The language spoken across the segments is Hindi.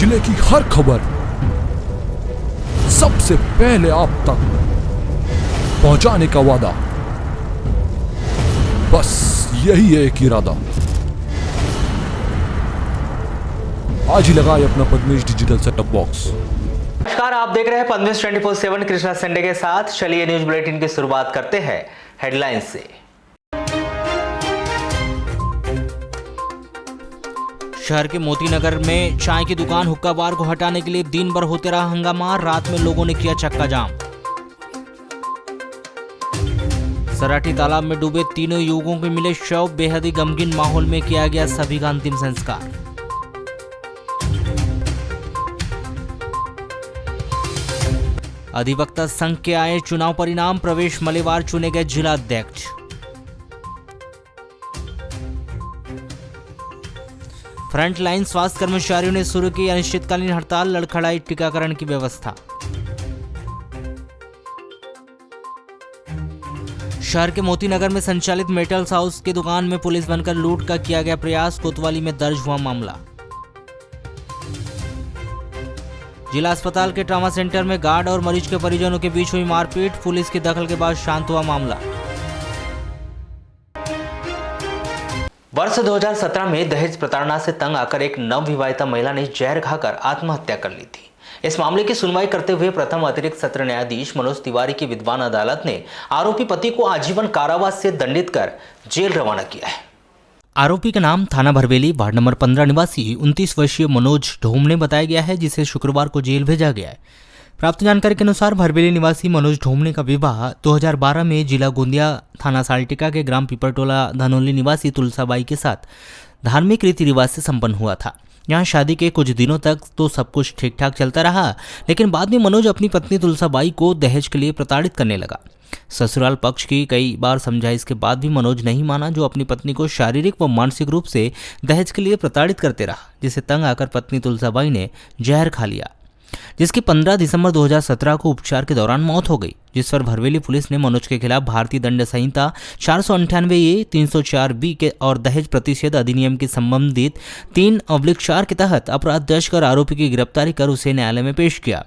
जिले की हर खबर सबसे पहले आप तक पहुंचाने का वादा, बस यही है एक इरादा। आज ही लगाए अपना पद्मेश डिजिटल सेटअप बॉक्स। नमस्कार, आप देख रहे हैं पद्मेश 24/7 कृष्णा संडे के साथ। चलिए न्यूज बुलेटिन की शुरुआत करते हैं हेडलाइंस से। शहर के मोती नगर में चाय की दुकान हुक्का बार को हटाने के लिए दिन भर होते रहा हंगामा। रात में लोगों ने किया चक्का जाम। सराठी तालाब में डूबे तीनों युवकों के मिले शव। बेहद ही गमगीन माहौल में किया गया सभी का अंतिम संस्कार। अधिवक्ता संघ के आए चुनाव परिणाम। प्रवेश मलेवार चुने गए जिला अध्यक्ष। फ्रंटलाइन स्वास्थ्य कर्मचारियों ने शुरू की अनिश्चितकालीन हड़ताल। लड़खड़ाई टीकाकरण की व्यवस्था। शहर के मोती नगर में संचालित मेटल्स हाउस की दुकान में पुलिस बनकर लूट का किया गया प्रयास। कोतवाली में दर्ज हुआ मामला। जिला अस्पताल के ट्रॉमा सेंटर में गार्ड और मरीज के परिजनों के बीच हुई मारपीट। पुलिस की दखल के बाद शांत हुआ मामला। वर्ष 2017 में दहेज प्रताड़ना से तंग आकर एक नवविवाहिता महिला ने जहर खाकर आत्महत्या कर ली थी। इस मामले की सुनवाई करते हुए प्रथम अतिरिक्त सत्र न्यायाधीश मनोज तिवारी की विद्वान अदालत ने आरोपी पति को आजीवन कारावास से दंडित कर जेल रवाना किया है। आरोपी का नाम थाना भरवेली वार्ड नंबर 15 निवासी 29 वर्षीय मनोज ढोमने बताया गया है, जिसे शुक्रवार को जेल भेजा गया है। प्राप्त जानकारी के अनुसार भरवेली निवासी मनोज ढोमने का विवाह 2012 में जिला गोंदिया थाना साल्टिका के ग्राम पिपरटोला धनोली निवासी तुलसाबाई के साथ धार्मिक रीति रिवाज से संपन्न हुआ था। यहाँ शादी के कुछ दिनों तक तो सब कुछ ठीक ठाक चलता रहा, लेकिन बाद में मनोज अपनी पत्नी तुलसाबाई को दहेज के लिए प्रताड़ित करने लगा। ससुराल पक्ष की कई बार समझाइश के बाद भी मनोज नहीं माना, जो अपनी पत्नी को शारीरिक व मानसिक रूप से दहेज के लिए प्रताड़ित करते रहा, जिसे तंग आकर पत्नी तुलसाबाई ने जहर खा लिया, जिसकी 15 दिसंबर 2017 को उपचार के दौरान मौत हो गई। जिस पर भरवेली पुलिस ने मनोज के खिलाफ भारतीय दंड संहिता 498A 304B के और दहेज प्रतिषेध अधिनियम के संबंधित 3/4 के तहत अपराध दर्ज कर आरोपी की गिरफ्तारी कर उसे न्यायालय में पेश किया।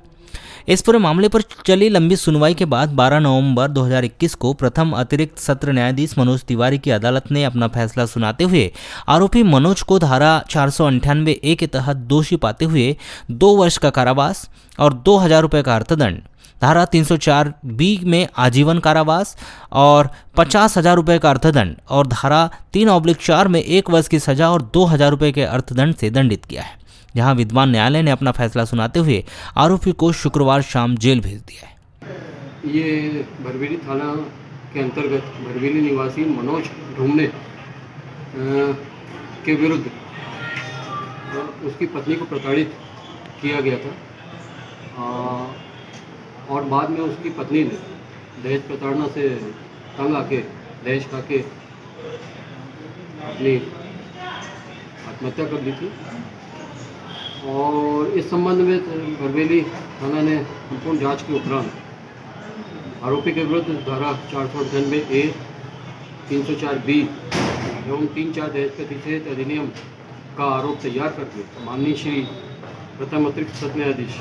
इस पूरे मामले पर चली लंबी सुनवाई के बाद 12 नवंबर 2021 को प्रथम अतिरिक्त सत्र न्यायाधीश मनोज तिवारी की अदालत ने अपना फैसला सुनाते हुए आरोपी मनोज को धारा 498A के तहत दोषी पाते हुए 2 वर्ष का कारावास और 2000 रुपये का अर्थदंड, धारा 304B में आजीवन कारावास और 50,000 रुपये का अर्थदंड और धारा 3/4 में 1 वर्ष की सजा और 2000 रुपये के अर्थदंड से दंडित किया है। जहां विद्वान न्यायालय ने अपना फैसला सुनाते हुए आरोपी को शुक्रवार शाम जेल भेज दिया है। ये भरवेली थाना के अंतर्गत भरवेली निवासी मनोज ढोमने के विरुद्ध उसकी पत्नी को प्रताड़ित किया गया था और बाद में उसकी पत्नी ने दहेज प्रताड़ना से तंग आके दहेज खा के अपनी आत्महत्या कर ली थी। और इस संबंध में भरवेली थाना ने संपूर्ण जांच के उपरांत आरोपी के विरुद्ध धारा 498A 304B एवं 3-4 दहेज प्रतिषेध अधिनियम का आरोप तैयार करके माननीय श्री प्रथम अतिरिक्त सत्र न्यायाधीश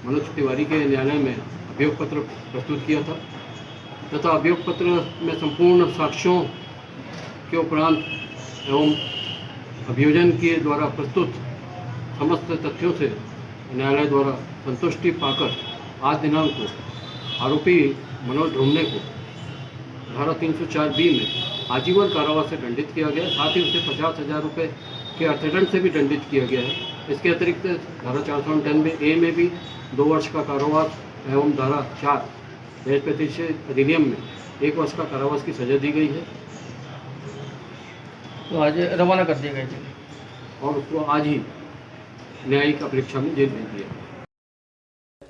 मनोज तिवारी के न्यायालय में अभियोग पत्र प्रस्तुत किया था तथा अभियोग पत्र में संपूर्ण साक्ष्यों के उपरांत एवं अभियोजन के द्वारा प्रस्तुत समस्त तथ्यों से न्यायालय द्वारा संतुष्टि पाकर आज दिनांक को आरोपी मनोज ढोमने को धारा 304B में आजीवन कारावास से दंडित किया गया। साथ ही उसे 50,000 रुपये के अर्थदंड से भी दंडित किया गया है। इसके अतिरिक्त धारा 498A में भी 2 वर्ष का कारावास एवं धारा 4 दहेज प्रतिषेध अधिनियम में 1 वर्ष का कारावास की सजा दी गई है। तो आज रवाना कर दिए गए थे और उसको आज ही न्यायिक परीक्षा में जेल भेज दिया।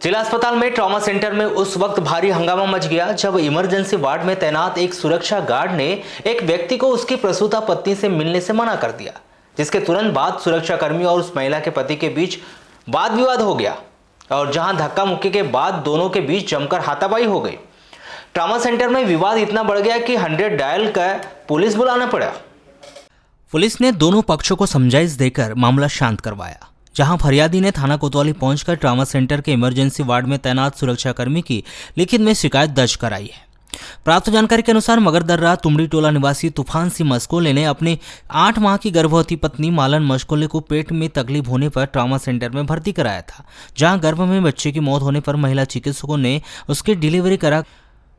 जिला अस्पताल में ट्रॉमा सेंटर में उस वक्त भारी हंगामा मच गया जब इमरजेंसी वार्ड में तैनात एक सुरक्षा गार्ड ने एक व्यक्ति को उसकी प्रसूता पत्नी से मिलने से मना कर दिया, जिसके तुरंत बाद सुरक्षा कर्मी और उस महिला के पति के बीच वाद विवाद हो गया और जहां धक्का मुक्की के बाद दोनों के बीच जमकर हाथापाई हो गई। ट्रॉमा सेंटर में विवाद इतना बढ़ गया कि 100 डायल कर पुलिस बुलाना पड़ा। पुलिस ने दोनों पक्षों को समझाइश देकर मामला शांत करवाया, जहां फरियादी ने थाना कोतवाली पहुंचकर ट्रामा सेंटर के इमरजेंसी वार्ड में तैनात सुरक्षाकर्मी की लिखित में शिकायत दर्ज कराई है। प्राप्त जानकारी के अनुसार मगरदर्रा तुमड़ी टोला निवासी तूफान सिंह मस्कोले ने अपनी 8 माह की गर्भवती पत्नी मालन मस्कोले को पेट में तकलीफ होने पर ट्रामा सेंटर में भर्ती कराया था, जहां गर्भ में बच्चे की मौत होने पर महिला चिकित्सकों ने उसकी डिलीवरी करा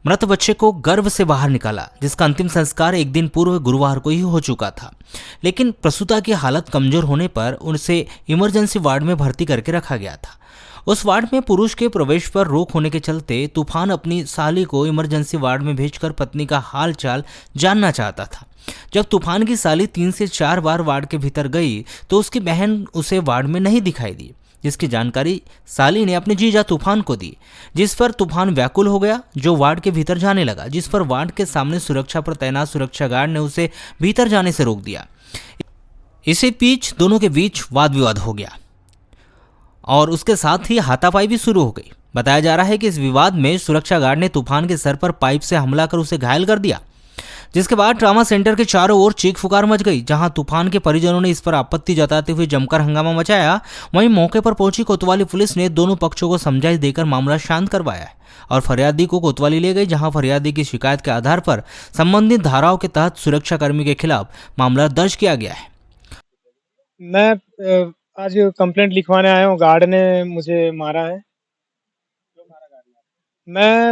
मृत बच्चे को गर्भ से बाहर निकाला, जिसका अंतिम संस्कार एक दिन पूर्व गुरुवार को ही हो चुका था। लेकिन प्रसूता की हालत कमजोर होने पर उनसे इमरजेंसी वार्ड में भर्ती करके रखा गया था। उस वार्ड में पुरुष के प्रवेश पर रोक होने के चलते तूफान अपनी साली को इमरजेंसी वार्ड में भेजकर पत्नी का हाल चाल जानना चाहता था। जब तूफान की साली 3 से 4 बार वार्ड के भीतर गई तो उसकी बहन उसे वार्ड में नहीं दिखाई दी, जिसकी जानकारी साली ने अपने जीजा तूफान को दी, जिस पर तूफान व्याकुल हो गया, जो वार्ड के भीतर जाने लगा, जिस पर वार्ड के सामने सुरक्षा पर तैनात सुरक्षा गार्ड ने उसे भीतर जाने से रोक दिया। इसी बीच दोनों के बीच वाद विवाद हो गया और उसके साथ ही हाथापाई भी शुरू हो गई। बताया जा रहा है कि इस विवाद में सुरक्षा गार्ड ने तूफान के सर पर पाइप से हमला कर उसे घायल कर दिया, जिसके बाद ट्रामा सेंटर के चारों ओर चीख पुकार मच गई। जहां तूफान के परिजनों ने इस पर आपत्ति जताते हुए जमकर हंगामा मचाया, वहीं मौके पर पहुंची कोतवाली पुलिस ने दोनों पक्षों को समझाइश देकर मामला शांत करवाया है और फरियादी को कोतवाली ले गई, जहां फरियादी की शिकायत के आधार पर संबंधित धाराओं के तहत सुरक्षाकर्मी के खिलाफ मामला दर्ज किया गया है। मैं आज कंप्लेंट लिखवाने आया हूँ। गार्ड ने मुझे मारा है।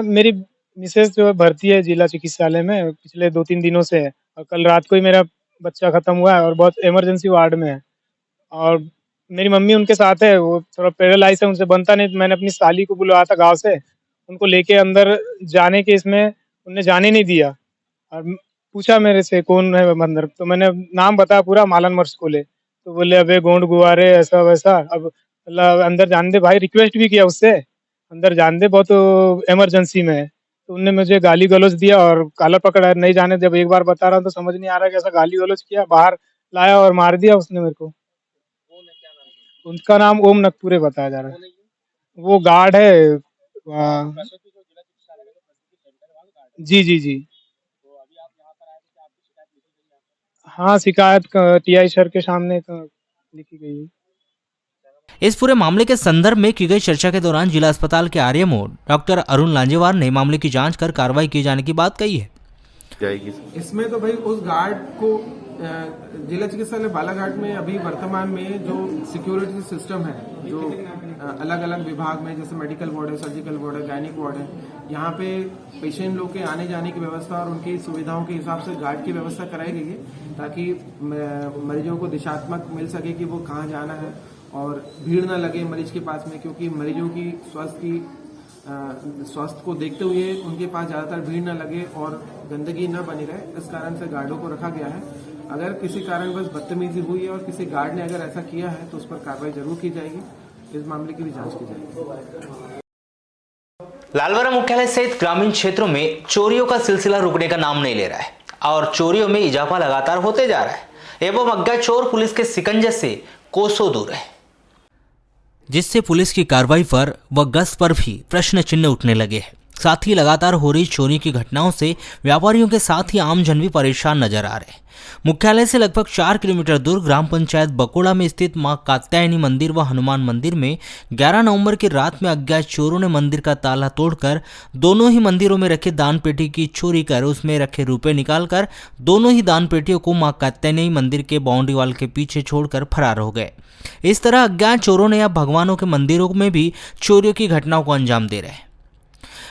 मेरी मिसेज जो है भर्ती है जिला चिकित्सालय में, पिछले 2-3 दिनों से है और कल रात को ही मेरा बच्चा खत्म हुआ है और बहुत इमरजेंसी वार्ड में है और मेरी मम्मी उनके साथ है। वो थोड़ा पैरालाइज है, उनसे बनता नहीं। तो मैंने अपनी साली को बुलाया था गाँव से, उनको लेके अंदर जाने के इसमें उनने जाने नहीं दिया और पूछा मेरे से कौन है अंदर, तो मैंने नाम बताया पूरा, मालन मस्कोले। तो बोले अबे गोंड गुआरे ऐसा वैसा। अब अंदर जान दे भाई, रिक्वेस्ट भी किया उससे अंदर जान दे, बहुत इमरजेंसी में है। तो उनने मुझे गाली गलौज दिया और काला पकड़ा, नहीं जाने। जब एक बार बता रहा हूँ तो समझ नहीं आ रहा कैसा गाली गलौज किया, बाहर लाया और मार दिया उसने मेरे को। उनका नाम ओम नकपुरे बताया जा रहा है, वो गार्ड है। जी जी जी हाँ, शिकायत टीआई सर के सामने लिखी गई है। इस पूरे मामले के संदर्भ में की गई चर्चा के दौरान जिला अस्पताल के आरएमओ डॉक्टर अरुण लांजेवार ने मामले की जांच कर कार्रवाई किए जाने की बात कही है। इसमें तो भाई उस गार्ड को जिला चिकित्सालय बालाघाट में अभी वर्तमान में जो सिक्योरिटी सिस्टम है, जो अलग अलग विभाग में जैसे मेडिकल वार्ड है, सर्जिकल वार्ड है, गायनिक वार्ड है, यहाँ पे पेशेंट लोग के आने जाने की व्यवस्था और उनकी सुविधाओं के हिसाब से गार्ड की व्यवस्था कराई गई है, ताकि मरीजों को दिशात्मक मिल सके कि वो कहाँ जाना है और भीड़ न लगे मरीज के पास में, क्योंकि मरीजों की स्वास्थ्य को देखते हुए उनके पास ज़्यादातर भीड़ न लगे और गंदगी न बनी रहे। इस कारण से गार्डों को रखा गया है। अगर किसी कारणवश बदतमीजी हुई है और किसी गार्ड ने अगर ऐसा किया है तो उस पर कार्रवाई जरूर की जाएगी। इस मामले की भी जांच की जाएगी। लालवारा मुख्यालय सहित ग्रामीण क्षेत्रों में चोरियों का सिलसिला रुकने का नाम नहीं ले रहा है और चोरियों में इजाफा लगातार होते जा रहा है एवं अज्ञात चोर पुलिस के शिकंजे से कोसों दूर है, जिससे पुलिस की कार्रवाई पर व गश्त पर भी प्रश्न चिन्ह उठने लगे हैं। साथ ही लगातार हो रही चोरी की घटनाओं से व्यापारियों के साथ ही आम जन भी परेशान नजर आ रहे हैं। मुख्यालय से लगभग 4 किलोमीटर दूर ग्राम पंचायत बकोड़ा में स्थित मां कात्यायनी मंदिर व हनुमान मंदिर में 11 नवंबर की रात में अज्ञात चोरों ने मंदिर का ताला तोड़कर दोनों ही मंदिरों में रखे दान पेटी की चोरी कर उसमें रखे रुपए निकालकर दोनों ही दान पेटियों को मां कात्यायनी मंदिर के बाउंड्री वाल के पीछे छोड़कर फरार हो गए। इस तरह अज्ञात चोरों ने अब भगवानों के मंदिरों में भी चोरियों की घटनाओं को अंजाम दे रहे हैं।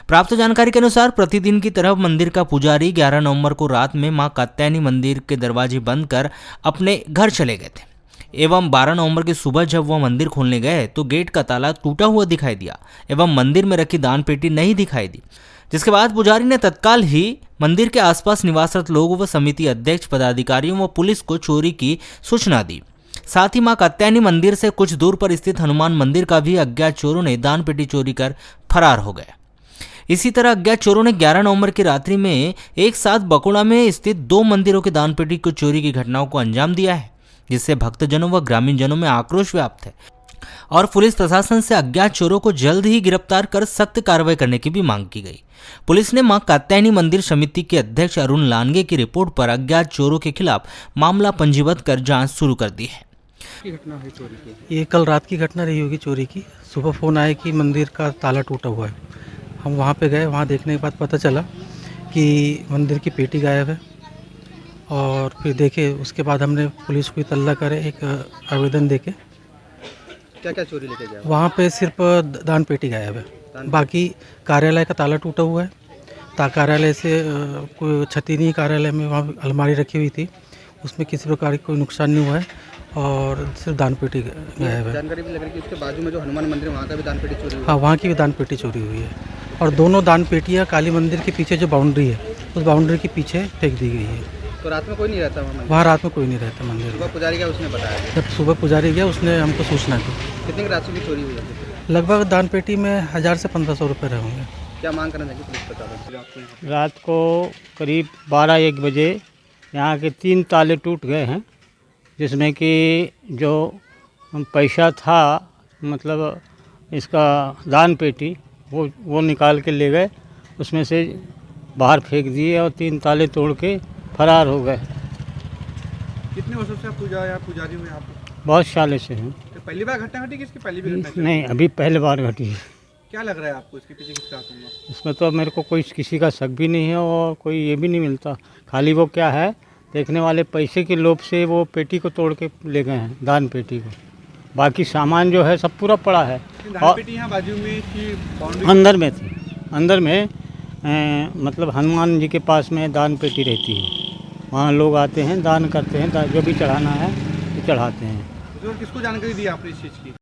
प्राप्त जानकारी के अनुसार प्रतिदिन की तरह मंदिर का पुजारी 11 नवंबर को रात में मां कात्यायनी मंदिर के दरवाजे बंद कर अपने घर चले गए थे एवं 12 नवंबर की सुबह जब वह मंदिर खोलने गए तो गेट का ताला टूटा हुआ दिखाई दिया एवं मंदिर में रखी दान पेटी नहीं दिखाई दी, जिसके बाद पुजारी ने तत्काल ही मंदिर के आसपास निवासरत लोगों व समिति अध्यक्ष, पदाधिकारियों व पुलिस को चोरी की सूचना दी। साथ ही मां कात्यायनी मंदिर से कुछ दूर पर स्थित हनुमान मंदिर का भी अज्ञात चोरों ने दान पेटी चोरी कर फरार हो गए। इसी तरह अज्ञात चोरों ने 11 नवंबर की रात्रि में एक साथ बकोड़ा में स्थित 2 मंदिरों के दान पेटी को चोरी की घटनाओं को अंजाम दिया है, जिससे भक्तजनों व ग्रामीण जनों में आक्रोश व्याप्त है और पुलिस प्रशासन से अज्ञात चोरों को जल्द ही गिरफ्तार कर सख्त कार्रवाई करने की भी मांग की गई। पुलिस ने मां कात्यायनी मंदिर समिति के अध्यक्ष अरुण लानगे की रिपोर्ट पर अज्ञात चोरों के खिलाफ मामला पंजीबद्ध कर जांच शुरू कर दी है। ये कल रात की घटना रही होगी चोरी की। सुबह फ़ोन आया कि मंदिर का ताला टूटा हुआ है। हम वहाँ पे गए, वहाँ देखने के बाद पता चला कि मंदिर की पेटी गायब है। और फिर देखे, उसके बाद हमने पुलिस को इत्तला करे, एक आवेदन देके। क्या क्या चोरी लेके गया? वहाँ पे सिर्फ दान पेटी गायब है, बाकी कार्यालय का ताला टूटा हुआ है। कार्यालय से कोई क्षति नहीं, कार्यालय में वहाँ अलमारी रखी हुई थी, उसमें किसी प्रकार की कोई नुकसान नहीं हुआ है और सिर्फ दान पेटी गायब है। जानकारी भी लग रही है कि उसके बाजू में जो हनुमान मंदिर है वहाँ का भी दान पेटी चोरी हुई है। हाँ, वहाँ की भी दान पेटी चोरी हुई है और दोनों दान पेटियाँ काली मंदिर के पीछे जो बाउंड्री है उस बाउंड्री के पीछे फेंक दी गई है। तो रात में कोई नहीं रहता वहाँ? वहाँ रात में कोई नहीं रहता मंदिर में। सुबह पुजारी गया, उसने बताया? जब सुबह पुजारी गया उसने हमको सूचना दी। कितनी की राशि की चोरी हुई है? लगभग दान पेटी में 1000 से 1500 रुपये रहे होंगे। क्या मांग करना चाहिए पुलिस प्रशासन? रात को करीब 12-1 बजे यहाँ के 3 ताले टूट गए हैं, जिसमें कि जो पैसा था, मतलब इसका दान पेटी, वो निकाल के ले गए, उसमें से बाहर फेंक दिए और 3 ताले तोड़ के फरार हो गए। कितने वर्षों से आप पुजारी हुए? आप बहुत सालों से हैं। तो पहली बार घटना घटी कि इसकी पहली भी घटना? नहीं, अभी पहले बार घटी है। क्या लग रहा है आपको इसके पीछे किसका हाथ होगा? इसमें तो मेरे को कोई किसी का शक भी नहीं है और कोई ये भी नहीं मिलता। खाली वो क्या है, देखने वाले पैसे के लोभ से वो पेटी को तोड़ के ले गए हैं, दान पेटी को। बाकी सामान जो है सब पूरा पड़ा है। दान पेटी यहाँ बाजू में की बाउंड्री अंदर में थी, अंदर में मतलब हनुमान जी के पास में दान पेटी रहती है। वहाँ लोग आते हैं, दान करते हैं, जो भी चढ़ाना है वो चढ़ाते हैं। तो किसको जानकारी दी आपने इस चीज़ की?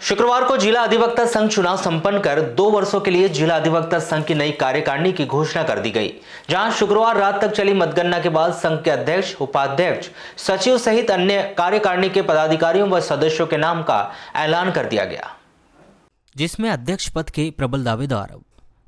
शुक्रवार को जिला अधिवक्ता संघ चुनाव संपन्न कर 2 वर्षों के लिए जिला अधिवक्ता संघ की नई कार्यकारिणी की घोषणा कर दी गई, जहां शुक्रवार रात तक चली मतगणना के बाद संघ के अध्यक्ष, उपाध्यक्ष, सचिव सहित अन्य कार्यकारिणी के पदाधिकारियों व सदस्यों के नाम का ऐलान कर दिया गया, जिसमें अध्यक्ष पद के प्रबल दावेदार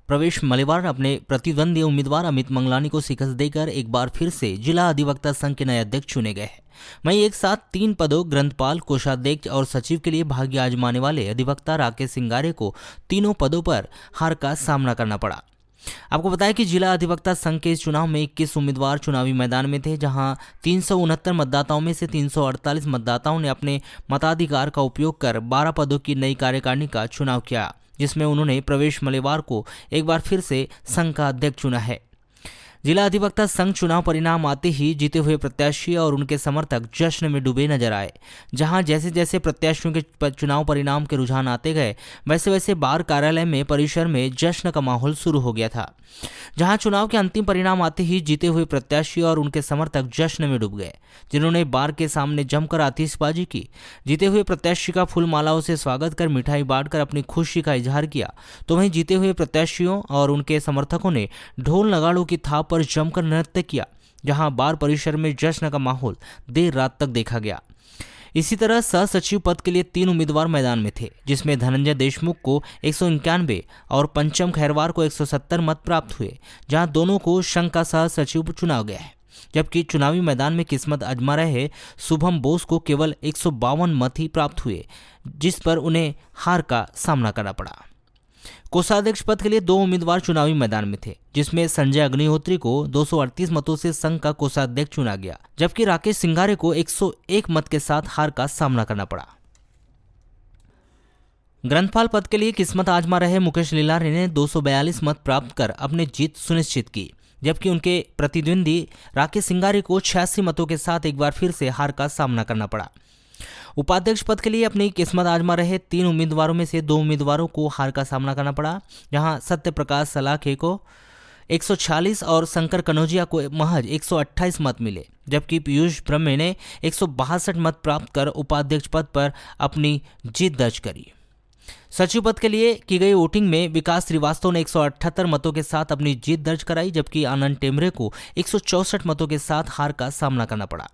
प्रवेश मलेवार अपने प्रतिद्वंदी उम्मीदवार अमित मंगलानी को शिकस्त देकर एक बार फिर से जिला अधिवक्ता संघ के नए अध्यक्ष चुने गए हैं। वहीं एक साथ 3 पदों ग्रंथपाल, कोषाध्यक्ष और सचिव के लिए भाग्य आजमाने वाले अधिवक्ता राकेश सिंगारे को तीनों पदों पर हार का सामना करना पड़ा। आपको बताया कि जिला अधिवक्ता संघ के इस चुनाव में 21 उम्मीदवार चुनावी मैदान में थे, जहां 369 मतदाताओं में से 348 मतदाताओं ने अपने मताधिकार का उपयोग कर 12 पदों की नई कार्यकारिणी का चुनाव किया, जिसमें उन्होंने प्रवेश मलेवार को एक बार फिर से संघ का अध्यक्ष चुना है। जिला अधिवक्ता संघ चुनाव परिणाम आते ही जीते हुए प्रत्याशी और उनके समर्थक जश्न में डूबे नजर आए, जहां जैसे जैसे प्रत्याशियों के चुनाव परिणाम के रुझान आते गए, वैसे वैसे बार कार्यालय में परिसर में जश्न का माहौल शुरू हो गया था। जहां चुनाव के अंतिम परिणाम आते ही जीते हुए प्रत्याशी और उनके समर्थक जश्न में डूब गए, जिन्होंने बार के सामने जमकर आतिशबाजी की। जीते हुए प्रत्याशी का फूल मालाओं से स्वागत कर मिठाई बांटकर अपनी खुशी का इजहार किया, तो वहीं जीते हुए प्रत्याशियों और उनके समर्थकों ने ढोल नगाड़ों की थाप पर जमकर नृत्य किया, जहां बार परिसर में जश्न का माहौल देर रात तक देखा गया। इसी तरह सह सचिव पद के लिए 3 उम्मीदवार मैदान में थे, जिसमें धनंजय देशमुख को 191 और पंचम खैरवार को 170 मत प्राप्त हुए, जहां दोनों को संघ का सह सचिव चुना गया है। जबकि चुनावी मैदान में किस्मत आजमा रहे शुभम बोस को केवल 152 मत ही प्राप्त हुए, जिस पर उन्हें हार का सामना करना पड़ा। कोषाध्यक्ष पद के लिए 2 उम्मीदवार चुनावी मैदान में थे, जिसमें संजय अग्निहोत्री को 238 मतों से संघ का कोषाध्यक्ष चुना गया, जबकि राकेश सिंगारे को 101 मत के साथ हार का सामना करना पड़ा। ग्रंथपाल पद के लिए किस्मत आजमा रहे मुकेश लीलारे ने 242 मत प्राप्त कर अपनी जीत सुनिश्चित की, जबकि उनके प्रतिद्वंदी राकेश सिंगारे को 86 मतों के साथ एक बार फिर से हार का सामना करना पड़ा। उपाध्यक्ष पद के लिए अपनी किस्मत आजमा रहे 3 उम्मीदवारों में से 2 उम्मीदवारों को हार का सामना करना पड़ा, जहां सत्य प्रकाश सलाखे को 146 और शंकर कनौजिया को महज 128 मत मिले, जबकि पीयूष ब्रह्मे ने 162 मत प्राप्त कर उपाध्यक्ष पद पर अपनी जीत दर्ज करी। सचिव पद के लिए की गई वोटिंग में विकास श्रीवास्तव ने 178 मतों के साथ अपनी जीत दर्ज कराई, जबकि आनंद टेमरे को 164 मतों के साथ हार का सामना करना पड़ा।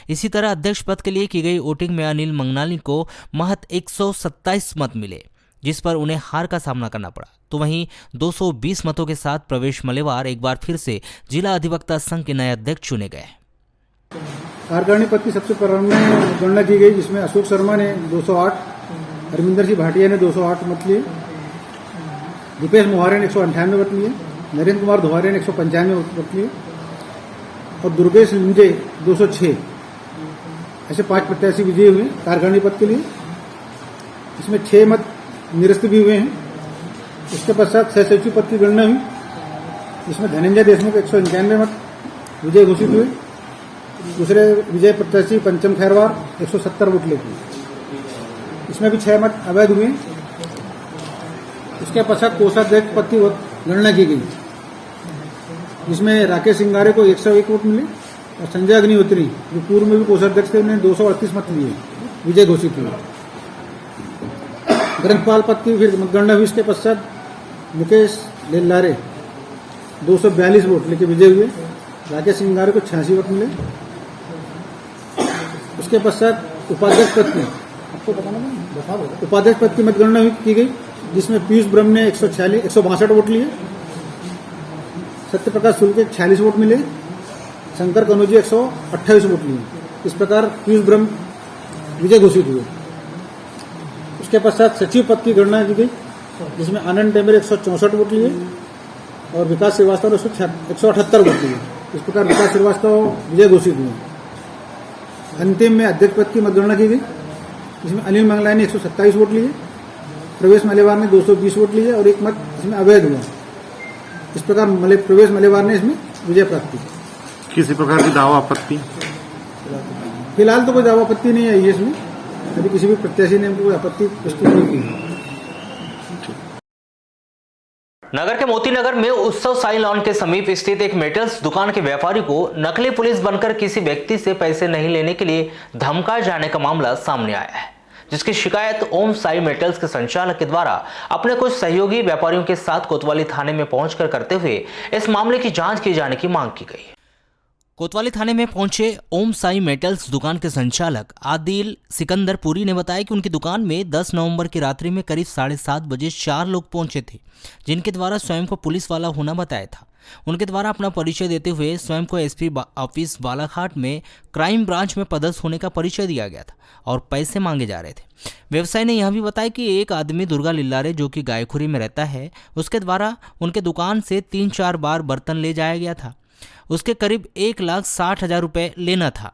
इसी तरह अध्यक्ष पद के लिए की गई वोटिंग में अनिल मंगलानी को महज 127 मत मिले, जिस पर उन्हें हार का सामना करना पड़ा। तो वहीं 220 मतों के साथ प्रवेश मलेवार एक बार फिर से जिला अधिवक्ता संघ के नए अध्यक्ष चुने गए। कार्यकारिणी पद की सबसे प्रारंभ में गणना की गई, जिसमें अशोक शर्मा ने 208, हरमिंदर सिंह भाटिया ने 208 मत लिए, दीपेश मोहारे ने 198 मत लिए, नरेंद्र कुमार धोहारे ने 195 मत लिए और दुर्गेश लिंजे 206 ऐसे 5 प्रत्याशी विजयी हुए कार्यकारिणी पद के लिए। इसमें 6 मत निरस्त भी हुए हैं। उसके पश्चात सह सचिव पद की गणना हुई, जिसमें धनंजय देशमुख 191 मत विजय घोषित हुए। दूसरे विजय प्रत्याशी पंचम खैरवार 170 वोट लेके, इसमें भी 6 मत अवैध हुए। उसके पश्चात कोषाध्यक्ष पद की गणना की गई, जिसमें राकेश सिंगारे को 101 वोट मिले और संजय अग्निहोत्री जो पूर्व में भी कोषाध्यक्ष थे उन्हें 238 मत लिए, विजय घोषित हुए। ग्रंथपाल पद की फिर मतगणना हुई। इसके पश्चात मुकेश लेल्लारे 242 वोट लेके विजय हुए। राकेश सिंगारे को 86 वोट मिले। उसके पश्चात उपाध्यक्ष पद की मतगणना की गई, जिसमें पीयूष ब्रह्म ने 162 वोट लिए। सत्यप्रकाश शुक्ल के 46 वोट मिले। शंकर कनौजी 128 वोट लिए। इस प्रकार पीयूष ब्रह्म विजय घोषित हुए। उसके पश्चात सचिव पद की गणना की गई, जिसमें आनंद टेमरे 164 वोट लिए और विकास श्रीवास्तव ने 178 वोट लिए। इस प्रकार विकास श्रीवास्तव विजय घोषित हुए। अंतिम में अध्यक्ष पद की मतगणना की गई, जिसमें अनिल मंगलाई ने 127 वोट लिए, प्रवेश मलेवार ने 220 वोट लिए और 1 मत इसमें अवैध हुआ। इस प्रकार प्रवेश मलेवार ने इसमें विजय प्राप्त की। किसी प्रकार की दावा आपत्ति? फिलहाल तो कोई दावा आपत्ति नहीं आई है इसमें। अभी किसी भी प्रत्याशी ने कोई आपत्ति प्रस्तुत नहीं की। नगर के मोती नगर में उत्सव साई लॉन के समीप स्थित एक मेटल्स दुकान के व्यापारी को नकली पुलिस बनकर किसी व्यक्ति से पैसे नहीं लेने के लिए धमकाए जाने का मामला सामने आया है, जिसकी शिकायत ओम साई मेटल्स के संचालक के द्वारा अपने कुछ सहयोगी व्यापारियों के साथ कोतवाली थाने में पहुंचकर करते हुए इस मामले की जांच किए जाने की मांग की गई। कोतवाली थाने में पहुंचे ओम साई मेटल्स दुकान के संचालक आदिल सिकंदर पुरी ने बताया कि उनकी दुकान में 10 नवंबर की रात्रि में करीब 7:30 बजे 4 लोग पहुंचे थे, जिनके द्वारा स्वयं को पुलिस वाला होना बताया था। उनके द्वारा अपना परिचय देते हुए स्वयं को एसपी ऑफिस बालाघाट में क्राइम ब्रांच में पदस्थ होने का परिचय दिया गया था और पैसे मांगे जा रहे थे। व्यवसायी ने यह भी बताया कि एक आदमी दुर्गा लिल्लारे जो कि गायखुरी में रहता है, उसके द्वारा उनके दुकान से 3-4 बार बर्तन ले जाया गया था। उसके करीब 1,60,000 रुपये लेना था।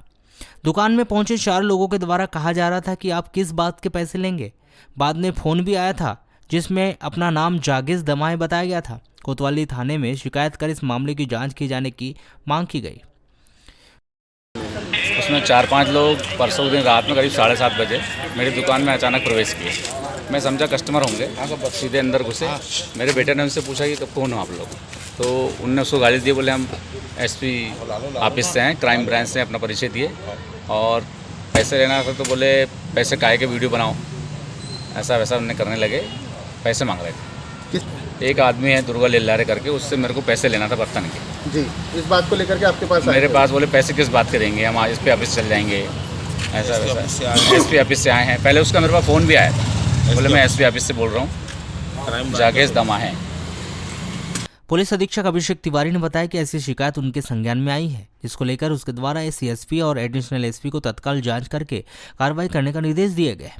दुकान में पहुंचे 4 लोगों के द्वारा कहा जा रहा था कि आप किस बात के पैसे लेंगे। बाद में फ़ोन भी आया था, जिसमें अपना नाम जागेश दमाए बताया गया था। कोतवाली थाने में शिकायत कर इस मामले की जांच किए जाने की मांग की गई। उसमें 4-5 लोग परसों दिन रात में करीब 7:30 बजे मेरी दुकान में अचानक प्रवेश किए। मैं समझा कस्टमर होंगे, सीधे अंदर घुसे। मेरे बेटे ने उनसे पूछा कि कब कौन हो आप लोग, तो उनने उसको गाली दी। बोले हम एसपी ऑफिस से हैं, क्राइम ब्रांच से, अपना परिचय दिए और पैसे लेना था। तो बोले पैसे काहे के वीडियो बनाओ, ऐसा वैसा उन्हें करने लगे। पैसे मांग रहे थे। एक आदमी है दुर्गा लिल्लारे करके, उससे मेरे को पैसे लेना था बर्तन के। जी, इस बात को लेकर के आपके पास मेरे पास बोले पैसे किस बात के देंगे, हम आज एसपी ऑफिस चल जाएंगे, ऐसा वैसा। एसपी ऑफिस से आए हैं। पहले उसका मेरे पास फ़ोन भी आया था। बोले मैं एसपी ऑफिस से बोल रहा हूँ, जागेश दमा है। पुलिस अधीक्षक अभिषेक तिवारी ने बताया कि ऐसी शिकायत उनके संज्ञान में आई है, जिसको लेकर उसके द्वारा एसपी और एडिशनल एसपी को तत्काल जांच करके कार्रवाई करने का निर्देश दिए गए।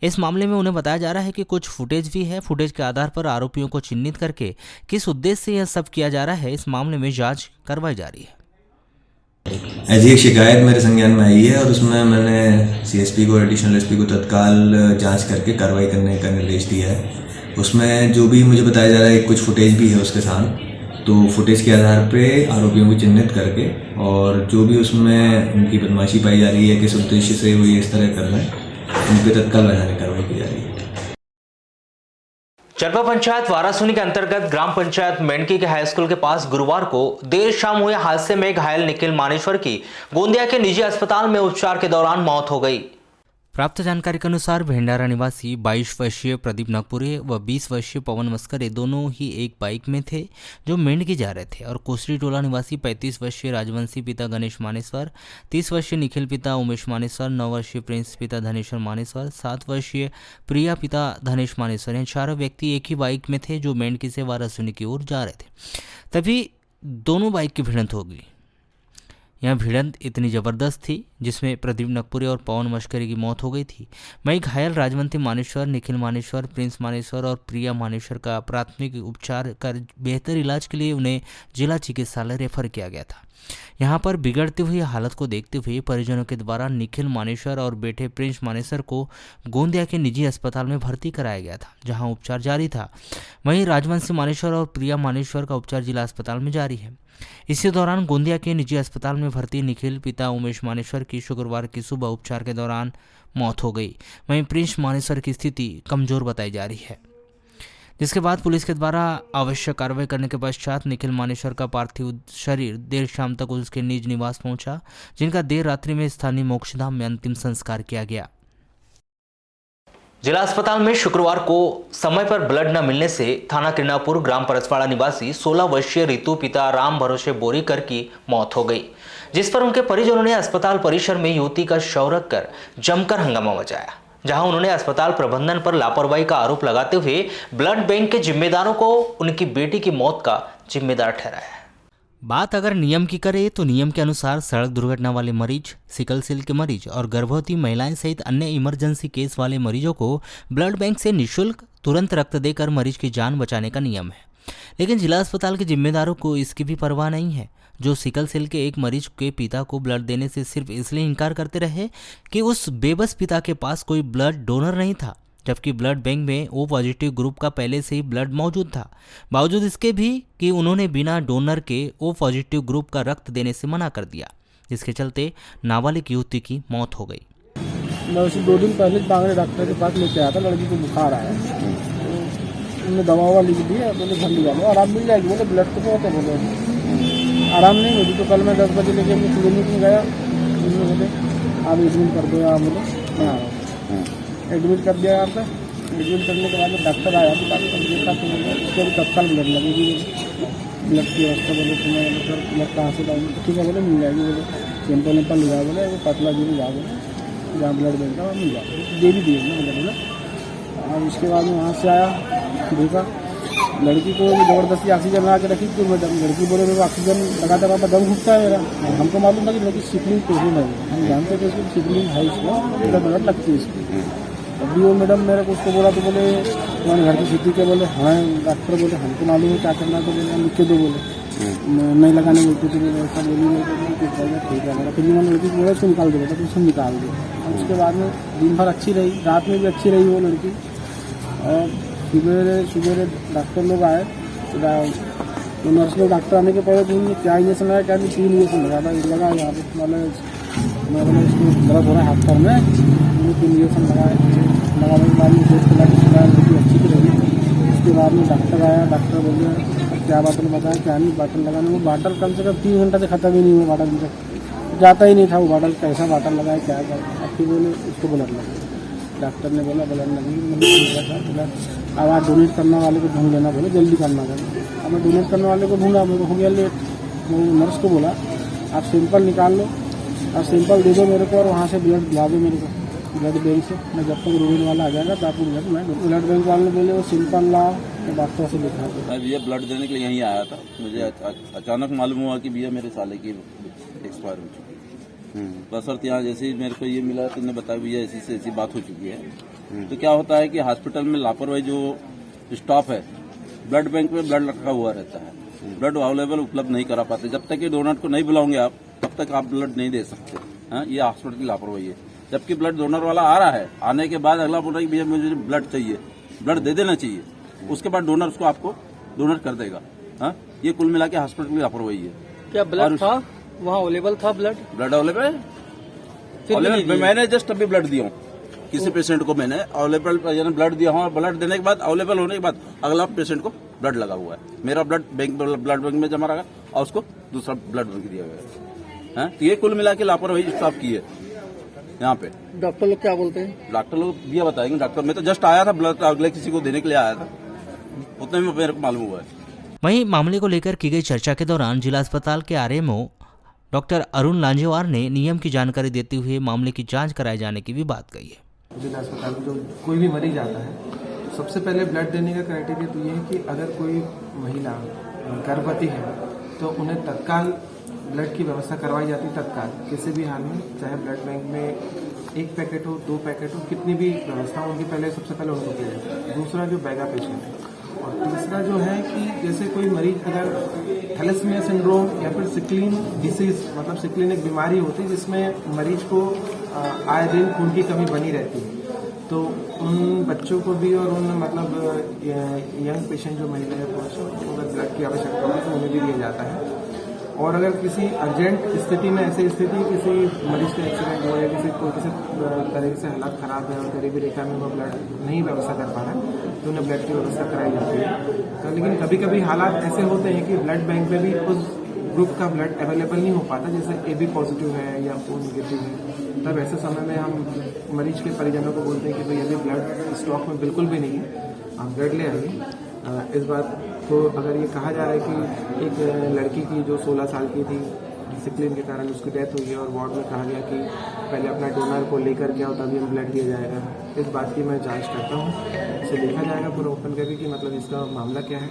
इस मामले में उन्हें बताया जा रहा है कि कुछ फुटेज भी है। फुटेज के आधार पर आरोपियों को चिन्हित करके किस उद्देश्य से यह सब किया जा रहा है, इस मामले में जांच करवाई जा रही है। ऐसी एक शिकायत मेरे संज्ञान में आई है और उसमें मैंने सीएसपी को, एडिशनल एसपी को तत्काल जांच करके कार्रवाई करने का निर्देश दिया है। उसमें जो भी मुझे बताया जा रहा है, कुछ फुटेज भी है उसके साथ, तो फुटेज के आधार पे आरोपियों को चिन्हित करके और जो भी उसमें उनकी बदमाशी पाई जा रही है, किस उद्देश्य से वो ये इस तरह कर रहे हैं, उन पर तत्काल वैधानिक कार्रवाई की जा रही है। चरपा पंचायत वारासुनी के अंतर्गत ग्राम पंचायत मेंढकी के हाई स्कूल के पास गुरुवार को देर शाम हुए हादसे में घायल निखिल मानेश्वर की गोंदिया के निजी अस्पताल में उपचार के दौरान मौत हो गई। प्राप्त जानकारी के अनुसार भेंडारा निवासी 22 वर्षीय प्रदीप नागपुरे व 20 वर्षीय पवन मस्करे दोनों ही एक बाइक में थे जो मेंढकी जा रहे थे और कोसरी टोला निवासी 35 वर्षीय राजवंशी पिता गणेश मानेश्वर, 30 वर्षीय निखिल पिता उमेश मानेश्वर, 9 वर्षीय प्रिंस पिता धनेश्वर मानेश्वर, 7 वर्षीय प्रिया पिता धनेश मानेश्वर, ये चारों व्यक्ति एक ही बाइक में थे जो मेंढकी से वारासुनी की ओर जा रहे थे। तभी दोनों बाइक की भिड़ंत हो गई। यह भिड़ंत इतनी ज़बरदस्त थी जिसमें प्रदीप नागपुरे और पवन मस्करे की मौत हो गई थी। वहीं घायल राजवंती मानेश्वर, निखिल मानेश्वर, प्रिंस मानेश्वर और प्रिया मानेश्वर का प्राथमिक उपचार कर बेहतर इलाज के लिए उन्हें जिला चिकित्सालय रेफर किया गया था। यहाँ पर बिगड़ती हुई हालत को देखते हुए परिजनों के द्वारा निखिल मानेसर और बेटे प्रिंस मानेसर को गोंदिया के निजी अस्पताल में भर्ती कराया गया था, जहां उपचार जारी था। वहीं राजवंशी मानेसर और प्रिया मानेसर का उपचार जिला अस्पताल में जारी है। इसी दौरान गोंदिया के निजी अस्पताल में भर्ती निखिल पिता उमेश मानेसर की शुक्रवार की सुबह उपचार के दौरान मौत हो गई। वहीं प्रिंस मानेसर की स्थिति कमजोर बताई जा रही है, जिसके बाद पुलिस के द्वारा आवश्यक कार्रवाई करने के पश्चात निखिल मानेसर का पार्थिव शरीर देर शाम तक उसके निज निवास पहुंचा, जिनका देर रात्रि में स्थानीय मोक्षधाम में अंतिम संस्कार किया गया। जिला अस्पताल में शुक्रवार को समय पर ब्लड न मिलने से थाना किरनापुर ग्राम परसवाड़ा निवासी 16 वर्षीय रितु पिता राम भरोसे बोरीकर की मौत हो गई, जिस पर उनके परिजनों ने अस्पताल परिसर में युवती का शव रखकर जमकर हंगामा मचाया, जहां उन्होंने अस्पताल प्रबंधन पर लापरवाही का आरोप लगाते हुए ब्लड बैंक के जिम्मेदारों को उनकी बेटी की मौत का जिम्मेदार ठहराया। बात अगर नियम की करें तो नियम के अनुसार सड़क दुर्घटना वाले मरीज, सिकल सेल के मरीज और गर्भवती महिलाएं सहित अन्य इमरजेंसी केस वाले मरीजों को ब्लड बैंक से निःशुल्क तुरंत रक्त देकर मरीज की जान बचाने का नियम है। लेकिन जिला अस्पताल के जिम्मेदारों को इसकी भी परवाह नहीं है, जो सिकल सेल के एक मरीज के पिता को ब्लड देने से सिर्फ इसलिए इनकार करते रहे कि उस बेबस पिता के पास कोई ब्लड डोनर नहीं था, जबकि ब्लड बैंक में ओ पॉजिटिव ग्रुप का पहले से ही ब्लड मौजूद था। बावजूद इसके भी कि उन्होंने बिना डोनर के ओ पॉजिटिव ग्रुप का रक्त देने से मना कर दिया, जिसके चलते नाबालिग युवती की मौत हो गई। मैं उसे 2 दिन पहले बांगड़े डॉक्टर के पास लेके आया था, लड़की को बुखार आया, उन्होंने दवा लिख दी है, बोले घर ले जाओ आराम मिल जाएगी, बोले ब्लड तो बहुत है, बोले आराम नहीं होगी। तो कल मैं 10 बजे लेके अपनी क्लिनिक में गया, उन्होंने बोले आप एडमिट कर दो, आप बोले मैं आ रहा हूँ। एडमिट कर दिया यहाँ पर। एडमिट करने के बाद में डॉक्टर आया, तो डॉक्टर देखा तो उसको भी तत्काल ब्लड लगेगी, ब्लड की व्यवस्था। बोले तो मैं सर ब्लड कहाँ से लाऊंगी? तो ठीक है बोले मिल जाएगी, बोले सैंपल वैम्पल ले जाओ, बोले वो पतला जी में जाओ, बोले जहाँ ब्लड बैंक वहाँ मिल जाओ, दे भी दिए ना बोले। और उसके बाद में वहाँ से आया, देखा लड़की को ज़बरदस्ती ऑक्सीजन लगा के रखी थी मैडम। लड़की बोले मेरे को ऑक्सीजन लगाता पापा दम घुटता है मेरा। हमको मालूम था कि लड़की सिकलिंग पेशेंट है, हम जानते थे इसको सिकलिंग है, इसको ब्लड लगती है इसकी। अभी वो मैडम मेरे को उसको बोला, तो बोले तुम्हारे घर की स्थिति के, बोले हाँ डॉक्टर, बोले हमको मालूम है क्या करना है, तो बोले लिख के दो, बोले नहीं लगाने बोलते थे, बोले ऐसा बोली ठीक है मेरा। फिर मैंने लड़की को बोला उसको निकाल दो, तो उसको निकाल दिया। उसके बाद में दिन भर अच्छी रही, रात में भी अच्छी रही वो लड़की। और सुबह डॉक्टर लोग आए, तो नर्स लोग डॉक्टर आने के पहले तो क्या इंजेक्शन लगाया, क्या नहीं 3 इंजेक्शन लगा यहाँ पे। मैं बोले इसको दर्द हो रहा है हाथ पर में, 3 इंजेक्शन लगाने के बाद में लड़की अच्छी की रही। उसके बाद में डॉक्टर आया, डॉक्टर बोले क्या बाटल बताया, क्या नहीं बाटल लगाने। वो बाटल कम से कम 3 घंटा से ख़त्म ही नहीं हुआ, बाटल जाता ही नहीं था वो बाटल, कैसा बाटल लगाया क्या कर। फिर बोले उसको ब्लड लगा, डॉक्टर ने बोला ब्लड लगी। बोला अब आप डोनेट करने वाले को ढूंढ लेना, बोले जल्दी करना चाहिए। अब मैं डोनेट करने वाले को ढूंढा, मेरे को हो गया लेट। वो नर्स को बोला आप सैंपल निकाल लो और सैंपल दे दो मेरे को, और वहाँ से ब्लड ला दो मेरे को ब्लड बैंक से। मैं जब तक रोहित वाला आ जाएगा तो आपको मैं ब्लड बैंक वाले ने बोले वो सैंपल ला, तो डॉक्टर से दिखा दो। मैं भैया ब्लड देने के लिए यहीं आया था, मुझे अचानक मालूम हुआ कि भैया मेरे साले की एक्सपायर हो चुकी है। बस और यहाँ जैसे ही मेरे को ये मिला तो उन्होंने बताया भैया ऐसी से ऐसी बात हो चुकी है। तो क्या होता है कि हॉस्पिटल में लापरवाही जो स्टाफ है, ब्लड बैंक में ब्लड रखा हुआ रहता है, ब्लड अवेलेबल उपलब्ध नहीं करा पाते। जब तक ये डोनर को नहीं बुलाओगे आप, तब तक आप ब्लड नहीं दे सकते। हाँ, ये हॉस्पिटल की लापरवाही है। जबकि ब्लड डोनर वाला आ रहा है, आने के बाद अगला बोल रहा है कि भैया मुझे ब्लड चाहिए, ब्लड दे देना चाहिए, उसके बाद डोनर उसको आपको डोनर कर देगा। हाँ, ये कुल मिला के हॉस्पिटल की लापरवाही है। क्या ब्लड था वहाँ अवेलेबल था? ब्लड अवेलेबल मैंने जस्ट अभी ब्लड दिया हूँ किसी पेशेंट को, मैंने अवेलेबल ब्लड दिया हूँ। ब्लड देने के बाद अवेलेबल होने के बाद अगला पेशेंट को ब्लड लगा हुआ है। मेरा ब्लड बैंक में जमा रहा और उसको दूसरा ब्लड बैंक दिया गया है। तो ये कुल मिला के लापरवाही स्टाफ की है यहाँ पे। डॉक्टर लोग क्या बोलते हैं? डॉक्टर लोग ये बताएंगे। डॉक्टर मैं तो जस्ट आया था, ब्लड अगले किसी को देने के लिए आया था, उतने में मेरे को मालूम हुआ है। वहीं मामले को लेकर की गई चर्चा के दौरान जिला अस्पताल के आरएमओ डॉक्टर अरुण लांजेवार ने नियम की जानकारी देते हुए मामले की जांच कराए जाने की भी बात कही है। जिला अस्पताल में जो कोई भी मरीज आता है, सबसे पहले ब्लड देने का क्राइटेरिया तो ये है कि अगर कोई महिला गर्भवती है तो उन्हें तत्काल ब्लड की व्यवस्था करवाई जाती है। तत्काल किसी भी हाल में, चाहे ब्लड बैंक में 1 पैकेट हो, 2 पैकेट हो, कितनी भी व्यवस्था उनकी पहले सबसे पहले उनको की जाती है। दूसरा जो बैगा पेशेंट है और तीसरा जो है कि जैसे कोई मरीज अगर थैलेसीमिया सिंड्रोम या फिर सिकलिन डिसीज, मतलब सिकलिन एक बीमारी होती है जिसमें मरीज को आए दिन खून की कमी बनी रहती है, तो उन बच्चों को भी और उन मतलब यंग पेशेंट जो महिलाएं पुरुष अगर ब्लड की आवश्यकता होती है तो उन्हें भी दिया जाता है। और अगर किसी अर्जेंट स्थिति में, ऐसी स्थिति किसी मरीज का एक्सीडेंट हो या किसी तरह से हालात खराब है और गरीबी रेखा में वो ब्लड नहीं व्यवस्था कर पा रहा है तो उन्हें ब्लड की व्यवस्था कराई जाती है। तो लेकिन कभी कभी हालात ऐसे होते हैं कि ब्लड बैंक में भी उस ग्रुप का ब्लड अवेलेबल नहीं हो पाता, जैसे AB पॉजिटिव है या O नेगेटिव है, तब ऐसे समय में हम मरीज के परिजनों को बोलते हैं कि भाई अभी ब्लड स्टॉक में बिल्कुल भी नहीं है, आप ब्लड ले आइए। इस बात को अगर ये कहा जा रहा है कि एक लड़की की जो 16 साल की थी, सिकलिन के कारण उसकी डेथ हुई है और वार्ड में कहा गया कि पहले अपना डोनर को लेकर के आओ तभी हम ब्लड दिया जाएगा, इस बात की मैं जांच करता हूँ, इसे देखा जाएगा पूरा ओपन करके कि मतलब इसका मामला क्या है।